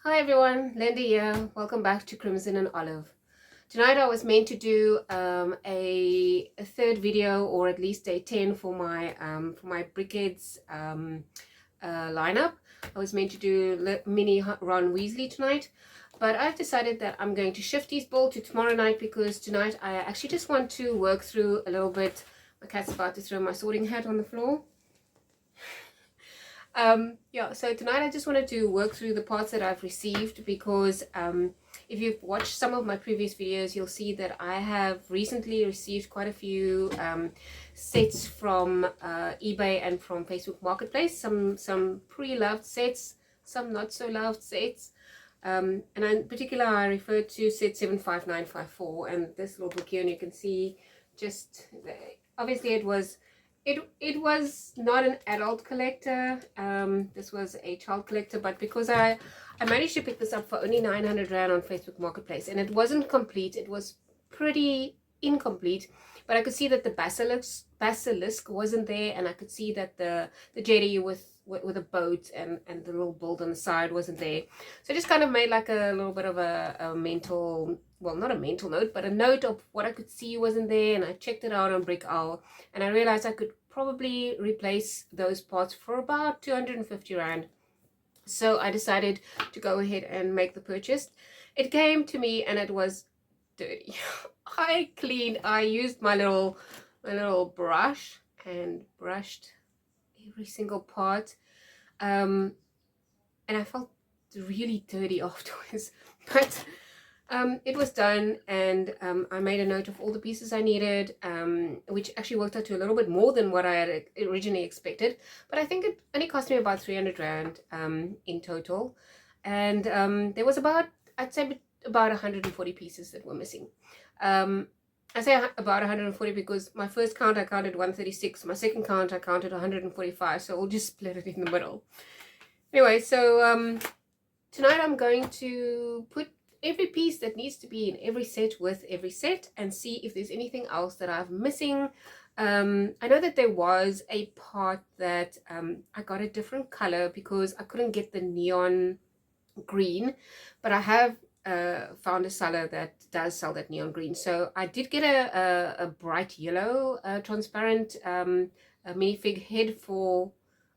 Hi everyone, Linda here. Welcome back to Crimson and Olive. Tonight I was meant to do a third video, or at least a 10 for my Brickheads lineup. I was meant to do mini Ron Weasley tonight, but I've decided that I'm going to shift his ball to tomorrow night because tonight I actually just want to work through a little bit. My cat's about to throw my sorting hat on the floor. Yeah, so tonight I just wanted to work through the parts that I've received because if you've watched some of my previous videos, you'll see that I have recently received quite a few sets from eBay and from Facebook Marketplace. Some pre-loved sets, some not so loved sets. And in particular, I refer to set 75954 and this little book here, and you can see just obviously it was not an adult collector. This was a child collector, but because I managed to pick this up for only 900 Rand on Facebook Marketplace, and it wasn't complete, it was pretty incomplete, but I could see that the basilisk wasn't there, and I could see that the jetty with a boat and the little build on the side wasn't there. So I just kind of made like a little bit of a mental, well, not a mental note, but a note of what I could see wasn't there, and I checked it out on Brick Owl, and I realized I could probably replace those parts for about 250 Rand. So I decided to go ahead and make the purchase. It came to me and it was dirty. I used my little brush and brushed every single part, and I felt really dirty afterwards, but it was done, and I made a note of all the pieces I needed, which actually worked out to a little bit more than what I had originally expected, but I think it only cost me about 300 Rand in total, and there was I'd say about 140 pieces that were missing. I say about 140 because my first count I counted 136, my second count I counted 145, so we'll just split it in the middle. Anyway, so tonight I'm going to put every piece that needs to be in every set with every set and see if there's anything else that I'm missing. I know that there was a part that I got a different color because I couldn't get the neon green, but I have found a seller that does sell that neon green. So I did get a bright yellow transparent minifig head for,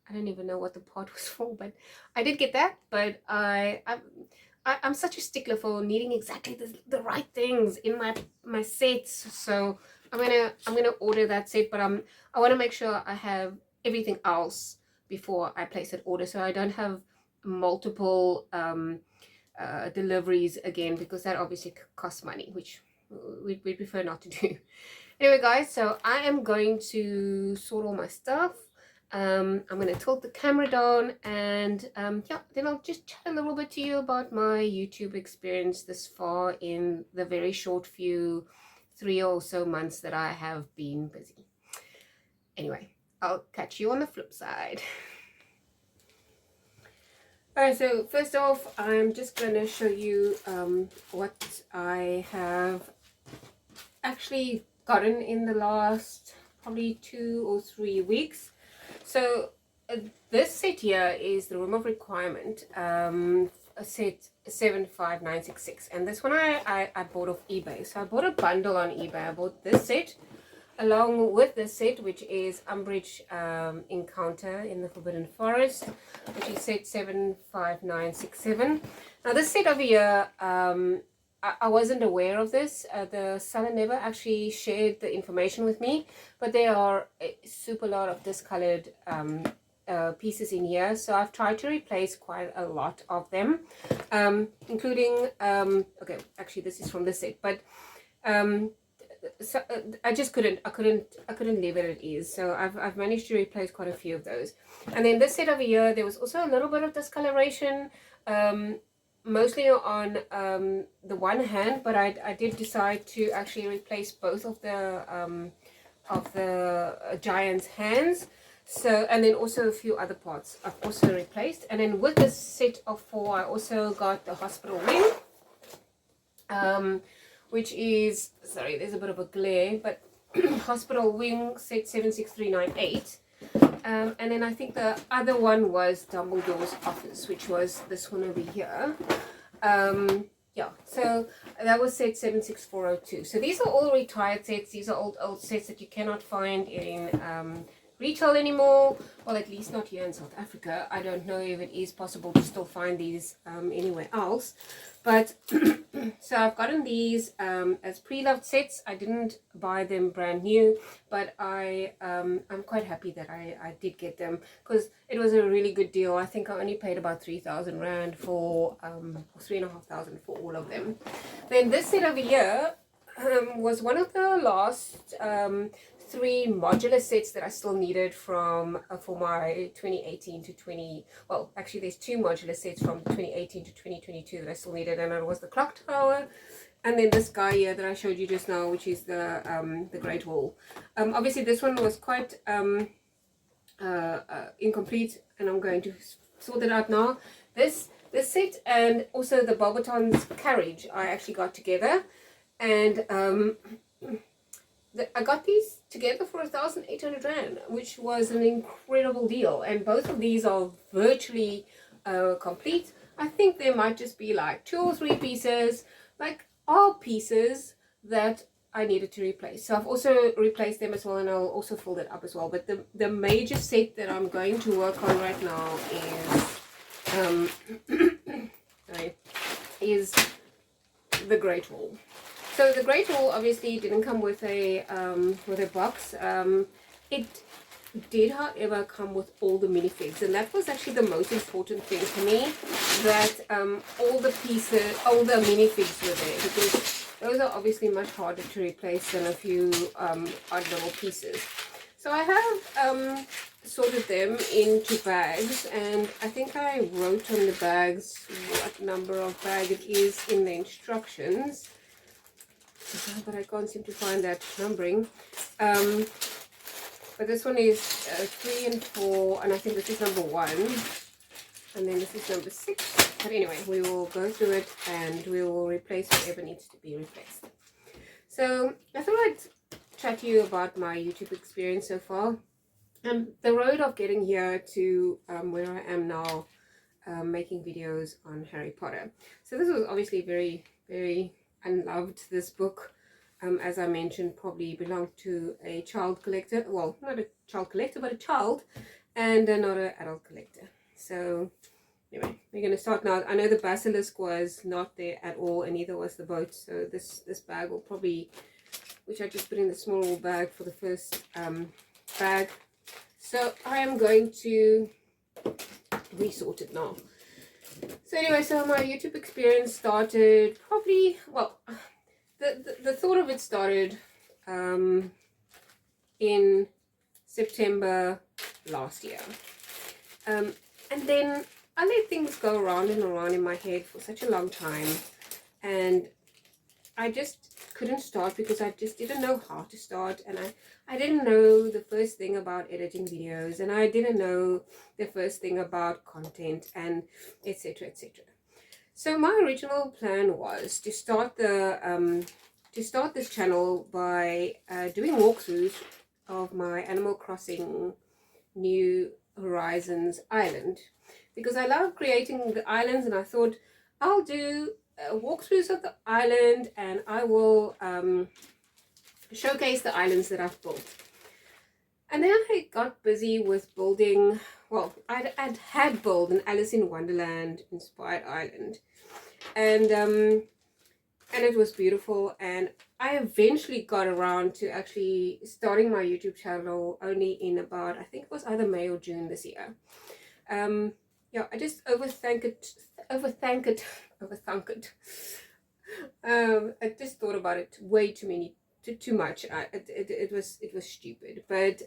I don't even know what the part was for, but I did get that. But I'm such a stickler for needing exactly the right things in my sets, so I'm gonna order that set, but I want to make sure I have everything else before I place that order, so I don't have multiple deliveries again, because that obviously costs money, which we prefer not to do. Anyway guys, so I am going to sort all my stuff. I'm going to tilt the camera down, and yeah, then I'll just chat a little bit to you about my YouTube experience this far in the very short few 3 or so months that I have been busy. Anyway, I'll catch you on the flip side. Alright, so first off, I'm just going to show you what I have actually gotten in the last probably 2 or 3 weeks. So this set here is the Room of Requirement, a set 75966, and this one I bought off eBay. So I bought a bundle on eBay. I bought this set along with this set, which is Umbridge Encounter in the Forbidden Forest, which is set 75967. Now this set over here, I wasn't aware of this. The seller never actually shared the information with me, but there are a super lot of discolored pieces in here, so I've tried to replace quite a lot of them, including okay, actually this is from this set, but so, I just couldn't leave it as is, so I've managed to replace quite a few of those. And then this set over here, there was also a little bit of discoloration, mostly on the one hand, but I did decide to actually replace both of the giant's hands. So, and then also a few other parts I've also replaced. And then with this set of 4, I also got the hospital wing, which is, sorry, there's a bit of a glare, but hospital wing set 76398. And then I think the other one was Dumbledore's Office, which was this one over here. Yeah, so that was set 76402. So these are all retired sets. These are old sets that you cannot find in retail anymore. Well, at least not here in South Africa. I don't know if it is possible to still find these anywhere else. But so I've gotten these as pre-loved sets. I didn't buy them brand new, but I'm quite happy that I did get them, because it was a really good deal. I think I only paid about 3,000 Rand for 3,500 for all of them. Then this set over here was one of the last 3 modular sets that I still needed from for my 2018 to 20, well, actually there's 2 modular sets from 2018 to 2022 that I still needed, and it was the clock tower and then this guy here that I showed you just now, which is the Great Wall. Obviously this one was quite incomplete, and I'm going to sort it out now. This set and also the Barberton's carriage I actually got together, and I got these together for 1,800 Rand, which was an incredible deal. And both of these are virtually complete. I think there might just be like 2 or 3 pieces, like all pieces that I needed to replace. So I've also replaced them as well, and I'll also fold it up as well. But the major set that I'm going to work on right now is the Great Wall. So the Great Wall obviously didn't come with a box. It did, however, come with all the minifigs, and that was actually the most important thing for me, that all the minifigs were there, because those are obviously much harder to replace than a few odd little pieces. So I have sorted them into bags, and I think I wrote on the bags what number of bag it is in the instructions. But I can't seem to find that numbering. But this one is 3 and 4, and I think this is number 1, and then this is number 6. But anyway, we will go through it and we will replace whatever needs to be replaced. So I thought I'd chat to you about my YouTube experience so far, and the road of getting here to where I am now, making videos on Harry Potter. So this was obviously very, very unloved. This book, as I mentioned, probably belonged to a child collector. Well, not a child collector, but a child, and not an adult collector. So anyway, we're going to start now. I know the basilisk was not there at all, and neither was the boat. So this bag will probably, which I just put in the small bag for the first bag. So I am going to resort it now. So anyway, so my YouTube experience started probably, well, the thought of it started in September last year. And then I let things go around and around in my head for such a long time, and I just couldn't start because I just didn't know how to start, and I didn't know the first thing about editing videos, and I didn't know the first thing about content, and etc, etc. So my original plan was to start this channel by doing walkthroughs of my Animal Crossing New Horizons island, because I love creating the islands, and I thought I'll do walkthroughs of the island, and I will showcase the islands that I've built. And then I got busy with building, well, I'd had built an Alice in Wonderland inspired island, and it was beautiful, and I eventually got around to actually starting my YouTube channel only in about, I think it was either May or June this year. Yeah, I just overthink it. I just thought about it way too much. It was stupid. But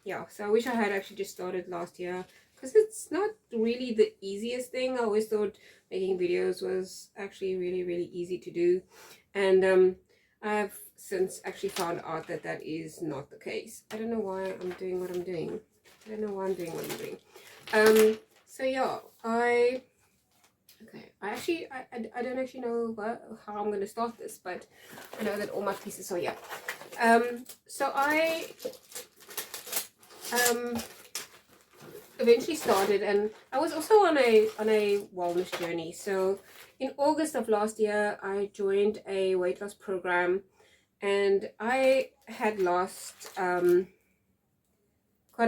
yeah, so I wish I had actually just started last year, because it's not really the easiest thing. I always thought making videos was actually really, really easy to do, and I've since actually found out that that is not the case. I don't know why I'm doing what I'm doing. I don't know why I'm doing what I'm doing. So yeah, I don't actually know how I'm going to start this, but I know that all my pieces are here. So I eventually started, and I was also on a wellness journey. So in August of last year, I joined a weight loss program, and I had lost quite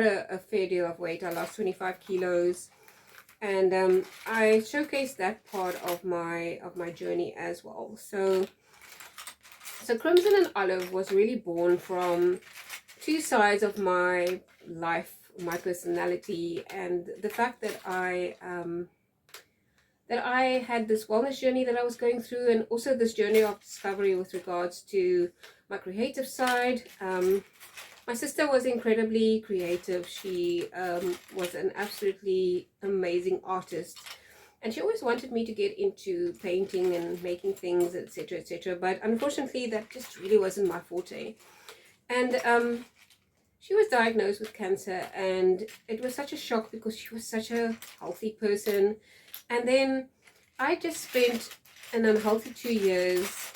a fair deal of weight. I lost 25 kilos, and I showcased that part of my journey as well. So Crimson and Olive was really born from two sides of my life, my personality, and the fact that I had this wellness journey that I was going through, and also this journey of discovery with regards to my creative side. My sister was incredibly creative. She was an absolutely amazing artist, and she always wanted me to get into painting and making things, etc., etc. But unfortunately, that just really wasn't my forte. And she was diagnosed with cancer, and it was such a shock because she was such a healthy person. And then I just spent an unhealthy 2 years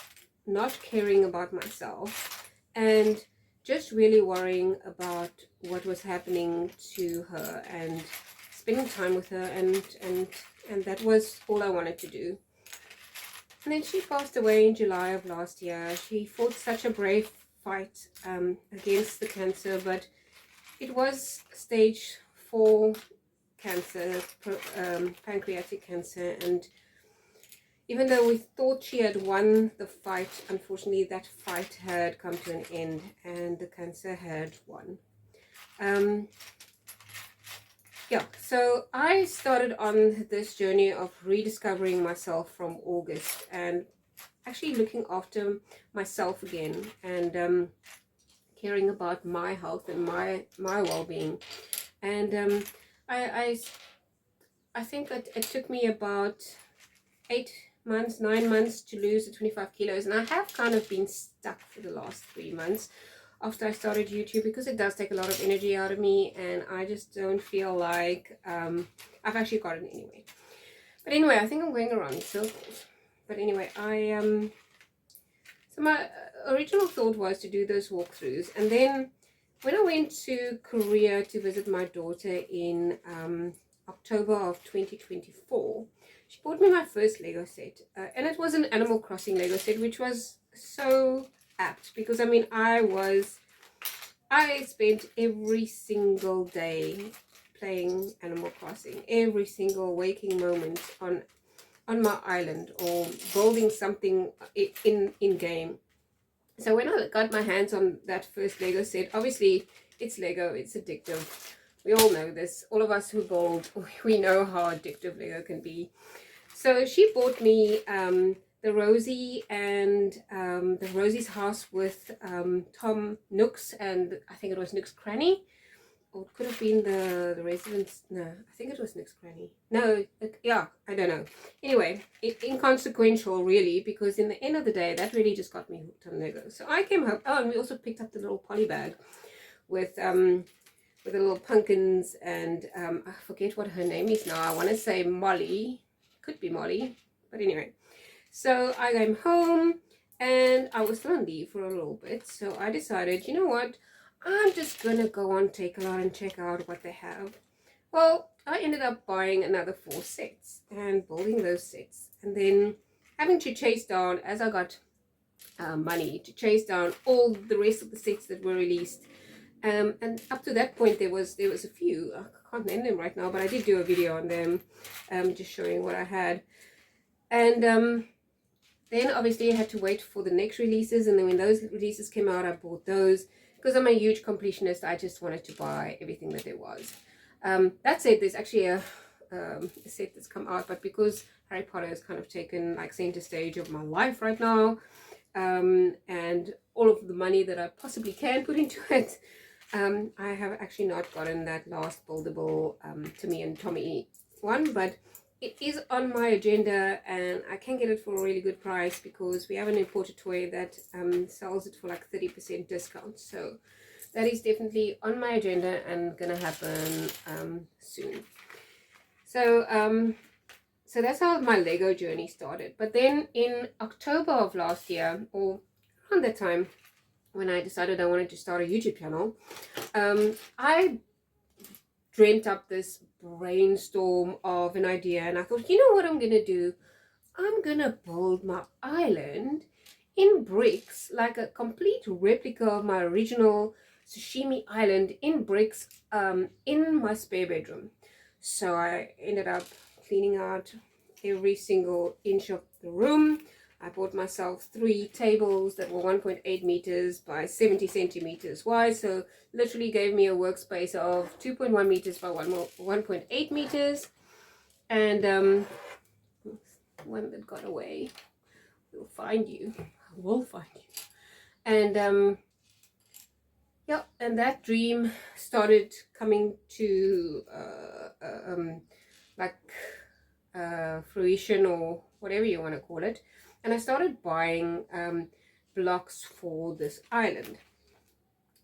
not caring about myself and just really worrying about what was happening to her and spending time with her, and that was all I wanted to do. And then she passed away in July of last year. She fought such a brave fight against the cancer, but it was stage 4 cancer, pancreatic cancer, and even though we thought she had won the fight, unfortunately that fight had come to an end and the cancer had won. Yeah, so I started on this journey of rediscovering myself from August and actually looking after myself again, and caring about my health and my well-being. And I think that it took me about 9 months to lose the 25 kilos, and I have kind of been stuck for the last 3 months after I started YouTube, because it does take a lot of energy out of me, and I just don't feel like I've actually got it anyway. But anyway, I think I'm going around in circles. But anyway, so my original thought was to do those walkthroughs, and then when I went to Korea to visit my daughter in October of 2024, she bought me my first Lego set, and it was an Animal Crossing Lego set, which was so apt, because I mean I spent every single day playing Animal Crossing, every single waking moment on my island or building something in game. So when I got my hands on that first Lego set, obviously it's Lego, it's addictive. We all know this. All of us who build, we know how addictive Lego can be. So she bought me the Rosie and the Rosie's house with Tom Nook's, and I think it was Nook's Cranny, or it could have been the residence. No, I think it was Nook's Cranny. No, yeah, I don't know. Anyway, inconsequential really, because in the end of the day, that really just got me hooked on Lego. So I came home. Oh, and we also picked up the little poly bag with the little pumpkins, and I forget what her name is now. I want to say Molly. Could be Molly, but anyway. So I came home, and I was still on leave for a little bit, so I decided, you know what, I'm just gonna go on Takealot and check out what they have. Well, I ended up buying another 4 sets and building those sets, and then having to chase down, as I got money, to chase down all the rest of the sets that were released. And up to that point there was a few, I can't name them right now, but I did do a video on them, just showing what I had. And then obviously I had to wait for the next releases, and then when those releases came out, I bought those. Because I'm a huge completionist, I just wanted to buy everything that there was. That said, there's actually a set that's come out, but because Harry Potter has kind of taken like center stage of my life right now, and all of the money that I possibly can put into it, I have actually not gotten that last buildable Timmy and Tommy one, but it is on my agenda, and I can get it for a really good price because we have an imported toy that sells it for like 30% discount. So that is definitely on my agenda and gonna happen soon. So so that's how my Lego journey started. But then in October of last year, or around that time, when I decided I wanted to start a YouTube channel, I dreamt up this brainstorm of an idea, and I thought, you know what I'm gonna do? I'm gonna build my island in bricks, like a complete replica of my original sashimi island in bricks, in my spare bedroom. So I ended up cleaning out every single inch of the room. I bought myself 3 tables that were 1.8 meters by 70 centimeters wide, so literally gave me a workspace of 2.1 meters by 1.8 meters. And one that got away, will find you. I will find you. And yeah, and that dream started coming to like fruition, or whatever you want to call it. And I started buying blocks for this island.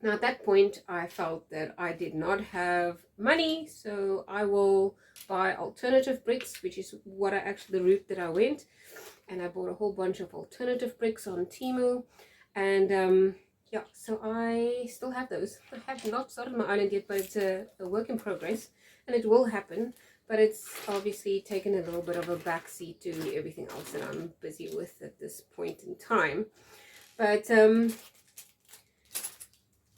Now at that point I felt that I did not have money, so I will buy alternative bricks, which is what the route that I went. And I bought a whole bunch of alternative bricks on Temu. And yeah, so I still have those. I have not started my island yet, but it's a work in progress, and it will happen. But it's obviously taken a little bit of a backseat to everything else that I'm busy with at this point in time. But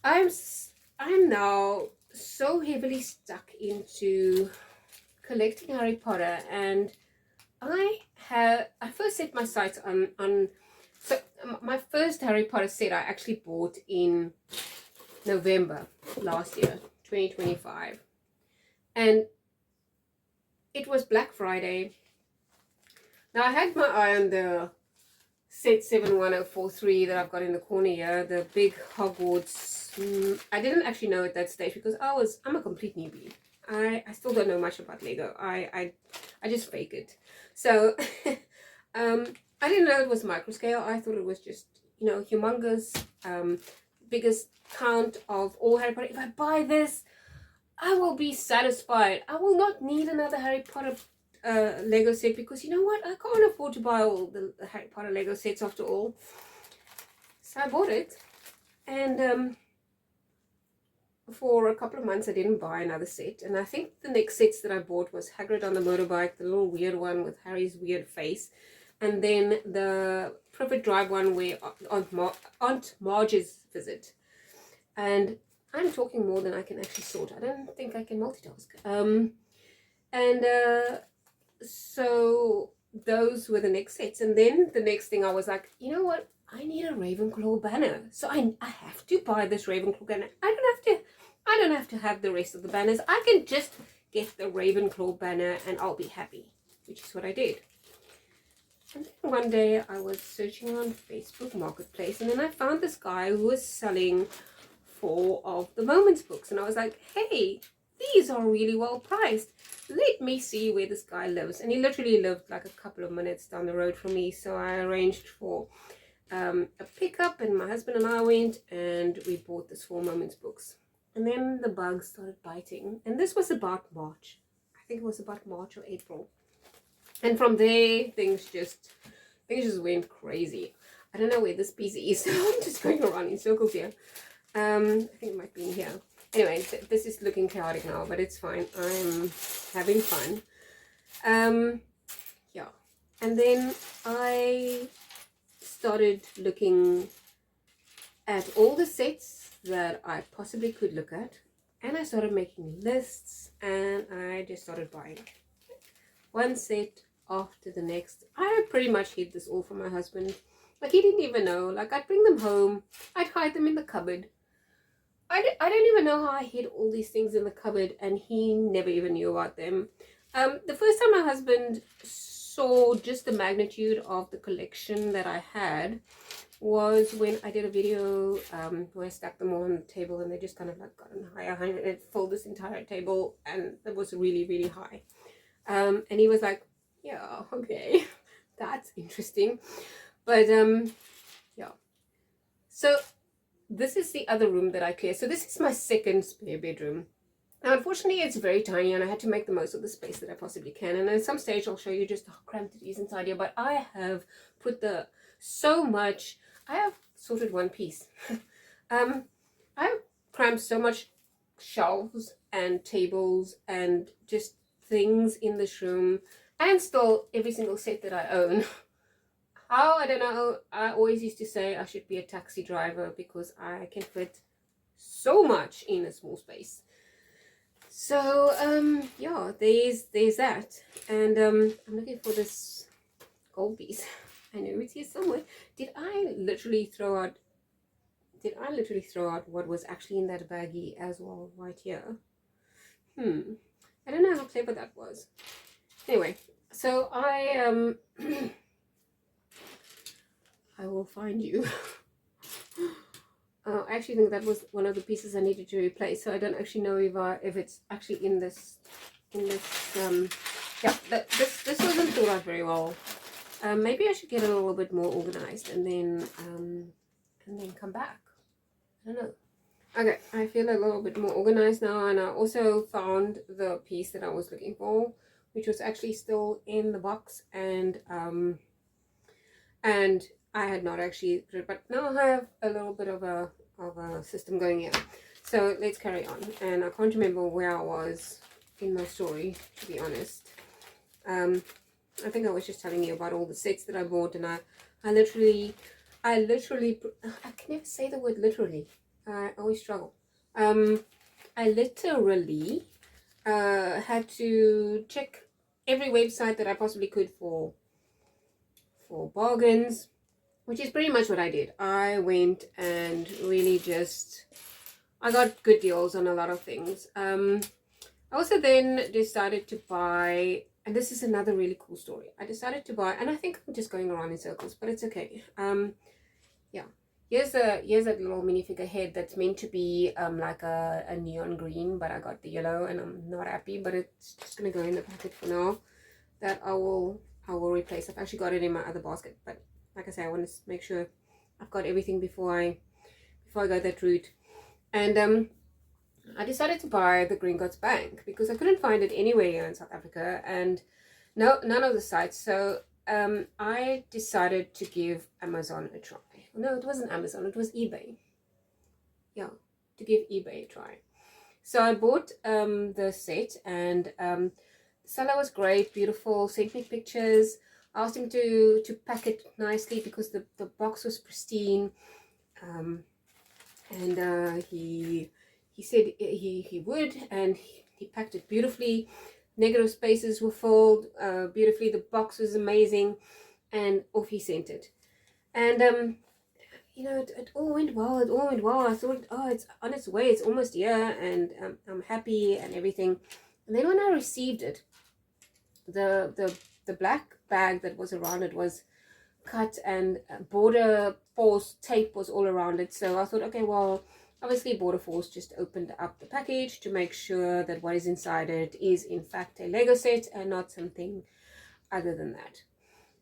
I'm now so heavily stuck into collecting Harry Potter, and I first set my sights on so my first Harry Potter set I actually bought in November last year, 2025, and it was Black Friday. Now I had my eye on the set 71043 that I've got in the corner here, the big Hogwarts. I didn't actually know at that stage because I'm a complete newbie. I still don't know much about Lego. I just fake it. So I didn't know it was micro scale. I thought it was just, you know, humongous, biggest count of all Harry Potter. If I buy this, I will be satisfied. I will not need another Harry Potter Lego set, because you know what? I can't afford to buy all the Harry Potter Lego sets after all. So I bought it, and for a couple of months I didn't buy another set. And I think the next sets that I bought was Hagrid on the motorbike, the little weird one with Harry's weird face, and then the Privet Drive one where Aunt Marge's visit. And I'm talking more than I can actually sort. I don't think I can multitask. So those were the next sets. And then the next thing I was like, you know what? I need a Ravenclaw banner. So I have to buy this Ravenclaw banner. I don't have to have the rest of the banners. I can just get the Ravenclaw banner and I'll be happy, which is what I did. And then one day I was searching on Facebook Marketplace, and then I found this guy who was selling 4 of the Moments books, and I was like, hey, these are really well priced. Let me see where this guy lives. And he literally lived like a couple of minutes down the road from me, so I arranged for a pickup, and my husband and I went and we bought this 4 Moments books. And then the bugs started biting, and this was about March. I think it was about March or April. And from there, things just went crazy. I don't know where this piece is. I'm just going around in circles here. I think it might be in here. Anyway, this is looking chaotic now, but it's fine. I'm having fun. Yeah. And then I started looking at all the sets that I possibly could look at. And I started making lists, and I just started buying one set after the next. I pretty much hid this all from my husband. Like, he didn't even know. Like, I'd bring them home, I'd hide them in the cupboard. I don't even know how I hid all these things in the cupboard, and he never even knew about them. The first time my husband saw just the magnitude of the collection that I had was when I did a video where I stacked them all on the table, and they just kind of like got higher, and it filled this entire table, and it was really, really high. And he was like, yeah, okay, that's interesting. But yeah, so this is the other room that I cleared. So this is my second spare bedroom. Now unfortunately it's very tiny, and I had to make the most of the space that I possibly can, and at some stage I'll show you just how cramped it is inside here. But I have put I have sorted one piece. I have crammed so much shelves and tables and just things in this room, and still every single set that I own. How, I don't know. I always used to say I should be a taxi driver because I can fit so much in a small space. So yeah, there's that. And I'm looking for this gold piece. I know it's here somewhere. Did I literally throw out what was actually in that baggie as well right here? I don't know how clever that was. Anyway, so I I will find you. I actually think that was one of the pieces I needed to replace, so I don't actually know if it's actually in this yeah, this wasn't thought out very well. Maybe I should get a little bit more organized and then come back. I don't know. Okay, I feel a little bit more organized now, and I also found the piece that I was looking for, which was actually still in the box, and I had not actually, but now I have a little bit of a system going here. So let's carry on. And I can't remember where I was in my story, to be honest. I think I was just telling you about all the sets that I bought, and I literally, I can never say the word literally. I always struggle. I literally had to check every website that I possibly could for bargains, which is pretty much what I did. I went and really I got good deals on a lot of things. I also then decided to buy, and this is another really cool story. I decided to buy, and I think I'm just going around in circles, but it's okay. Yeah. Here's that little minifigure head that's meant to be like a neon green, but I got the yellow and I'm not happy, but it's just gonna go in the packet for now. That I will replace. I've actually got it in my other basket, but like I say, I want to make sure I've got everything before I go that route. And I decided to buy the Green Gods Bank because I couldn't find it anywhere here in South Africa, and none of the sites. So I decided to give Amazon a try. No, it wasn't Amazon, it was eBay. Yeah, to give eBay a try. So I bought the set, and the seller was great, beautiful, sent me pictures. I asked him to pack it nicely because the box was pristine. And he said he would, and he packed it beautifully. Negative spaces were filled beautifully. The box was amazing, and off he sent it. And you know, it all went well. I thought, oh, it's on its way. It's almost here, and I'm happy and everything. And then when I received it, the black bag that was around it was cut, and border force tape was all around it. So I thought, okay, well, obviously border force just opened up the package to make sure that what is inside it is in fact a Lego set and not something other than that.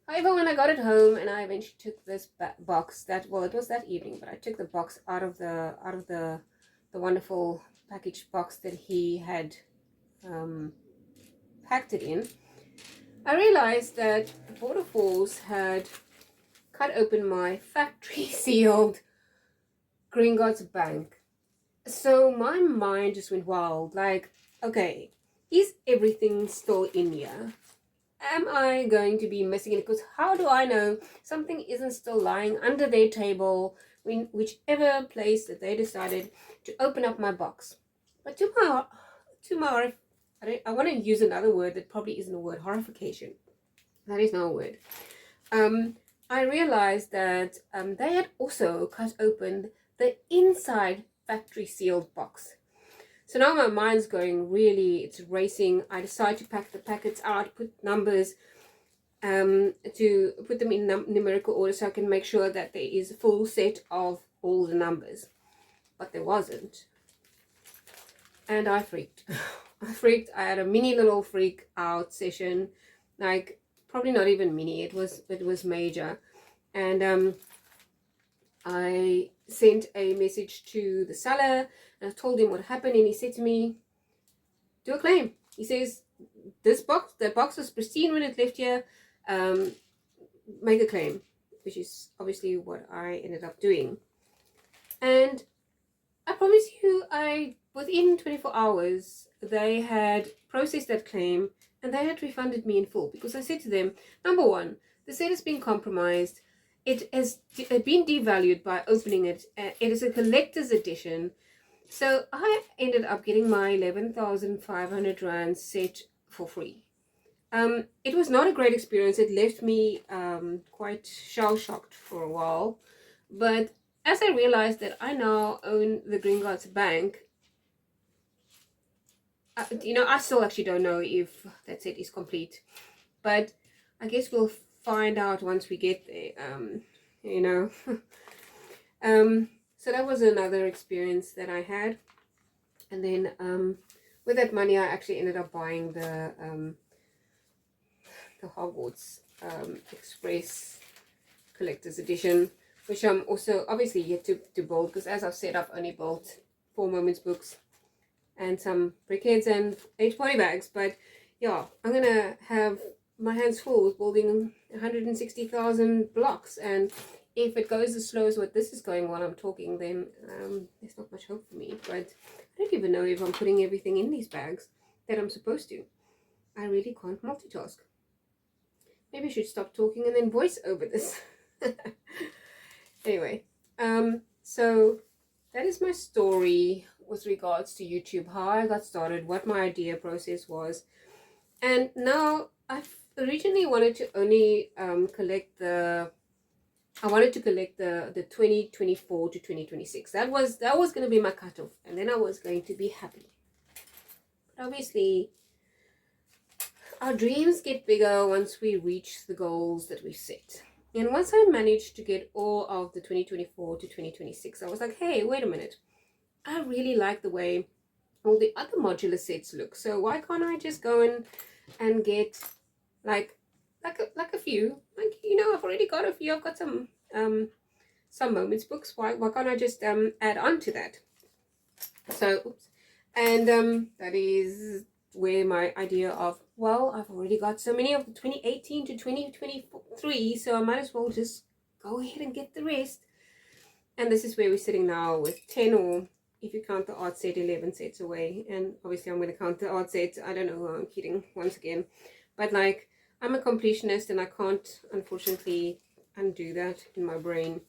However, when I got it home and I eventually took this box, it was that evening, but I took the box out of the wonderful packaged box that he had packed it in, I realized that the border force had cut open my factory sealed Green Gods Bank. So my mind just went wild. Like, okay, is everything still in here? Am I going to be missing it? Because how do I know something isn't still lying under their table, whichever place that they decided to open up my box? But to my I want to use another word that probably isn't a word. Horrification. That is not a word. I realized that they had also cut open the inside factory sealed box. So now my mind's going really, it's racing. I decide to pack the packets out, put numbers, to put them in numerical order so I can make sure that there is a full set of all the numbers. But there wasn't. And I freaked. I had a mini little freak out session. Like, probably not even mini, it was major. And I sent a message to the seller and I told him what happened, and he said to me, do a claim. He says, the box was pristine when it left here, make a claim, which is obviously what I ended up doing. And I promise you, within 24 hours, they had processed that claim and they had refunded me in full, because I said to them, number one, the set has been compromised. It has been devalued by opening it. It is a collector's edition. So I ended up getting my 11,500 Rand set for free. It was not a great experience. It left me quite shell-shocked for a while. But as I realized that I now own the Green Gods Bank, I still actually don't know if that set is complete. But I guess we'll find out once we get there, you know. So that was another experience that I had. And then with that money, I actually ended up buying the Hogwarts Express Collector's Edition, which I'm also obviously yet to build, because as I've said, I've only built 4 Moments books and some brickheads and 8 party bags. But yeah, I'm gonna have my hands full with building 160,000 blocks, and if it goes as slow as what this is going while I'm talking, then there's not much hope for me. But I don't even know if I'm putting everything in these bags that I'm supposed to. I really can't multitask. Maybe I should stop talking and then voice over this. Anyway, so that is my story with regards to YouTube, how I got started, what my idea process was. And now I've originally wanted to only collect the 2024 to 2026. That was going to be my cutoff, and then I was going to be happy. But obviously, our dreams get bigger once we reach the goals that we've set. And once I managed to get all of the 2024 to 2026, I was like, hey, wait a minute. I really like the way all the other modular sets look. So why can't I just go in and get like a few? Like, I've already got a few. I've got some Moments books. Why can't I just add on to that? So, oops. And that is where my idea of, well, I've already got so many of the 2018 to 2023, so I might as well just go ahead and get the rest. And this is where we're sitting now with 10, or if you count the art set, 11 sets away. And obviously I'm going to count the art set. I don't know, I'm kidding once again. But like, I'm a completionist and I can't, unfortunately, undo that in my brain.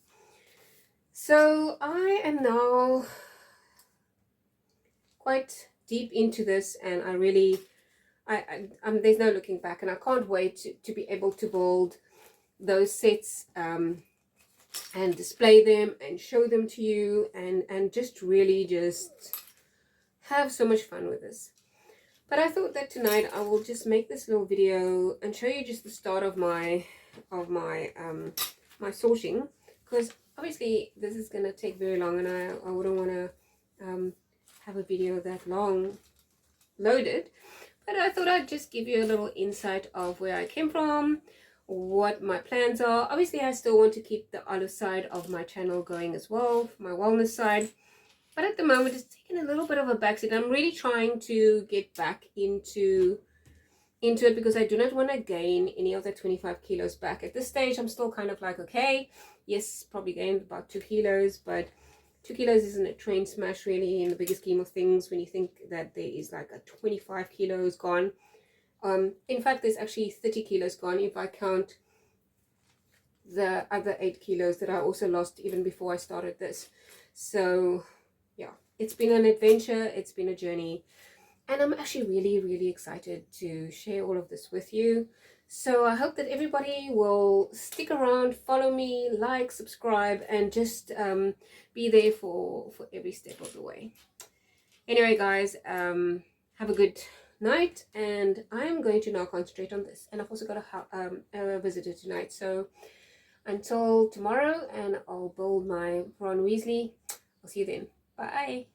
So I am now quite deep into this, and I really, there's no looking back, and I can't wait to be able to build those sets and display them and show them to you, and just really just have so much fun with this. But I thought that tonight I will just make this little video and show you just the start of my my sorting, because obviously this is going to take very long, and I wouldn't want to have a video that long loaded. But I thought I'd just give you a little insight of where I came from, what my plans are. Obviously I still want to keep the other side of my channel going as well, my wellness side, but at the moment it's taken a little bit of a backseat. I'm really trying to get back into it, because I do not want to gain any of the 25 kilos back. At this stage I'm still kind of like, okay, yes, probably gained about 2 kilos, but 2 kilos isn't a train smash really in the bigger scheme of things when you think that there is like a 25 kilos gone. In fact, there's actually 30 kilos gone if I count the other 8 kilos that I also lost even before I started this. So yeah, it's been an adventure, it's been a journey, and I'm actually really excited to share all of this with you. So I hope that everybody will stick around, follow me, like, subscribe, and just be there for every step of the way. Anyway, guys, have a good night, and I'm going to now concentrate on this. And I've also got a visitor tonight, so until tomorrow, and I'll build my Ron Weasley. I'll see you then. Bye.